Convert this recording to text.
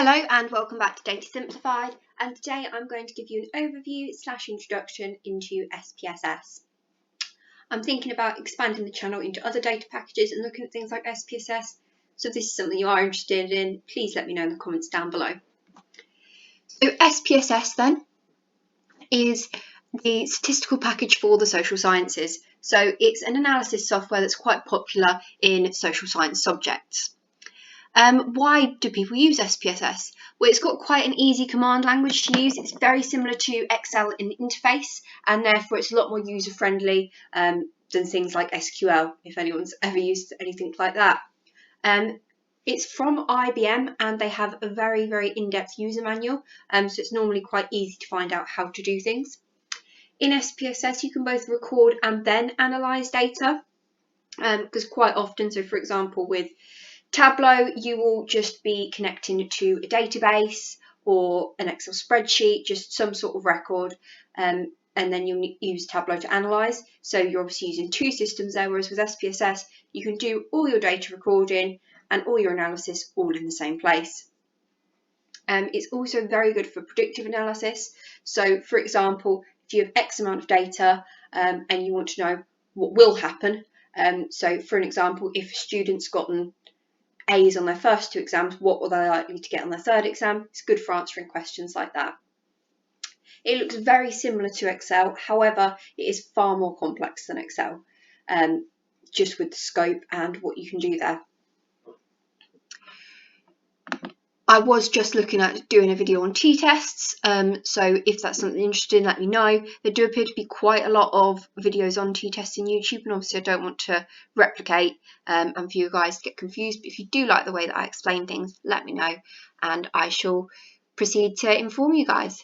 Hello and welcome back to Data Simplified, and today I'm going to give you an overview / introduction into SPSS. I'm thinking about expanding the channel into other data packages and looking at things like SPSS, so if this is something you are interested in, please let me know in the comments down below. So SPSS then is the statistical package for the social sciences. So it's an analysis software that's quite popular in social science subjects. Why do people use SPSS? Well, it's got quite an easy command language to use. It's very similar to Excel in the interface, and therefore it's a lot more user-friendly than things like SQL, if anyone's ever used anything like that. It's from IBM, and they have a very, very in-depth user manual, so it's normally quite easy to find out how to do things. In SPSS, you can both record and then analyse data, because quite often, so for example with Tableau, you will just be connecting to a database or an Excel spreadsheet, just some sort of record, and then you'll use Tableau to analyse. So you're obviously using two systems there, whereas with SPSS, you can do all your data recording and all your analysis all in the same place. It's also very good for predictive analysis. So, for example, if you have X amount of data and you want to know what will happen, so for an example, if a student's gotten A's on their first two exams, what were they likely to get on their third exam? It's good for answering questions like that. It looks very similar to Excel, however, it is far more complex than Excel, just with the scope and what you can do there. I was just looking at doing a video on t-tests, so if that's something interesting, let me know. There do appear to be quite a lot of videos on t-tests on YouTube, and obviously I don't want to replicate and for you guys to get confused, but if you do like the way that I explain things, let me know and I shall proceed to inform you guys.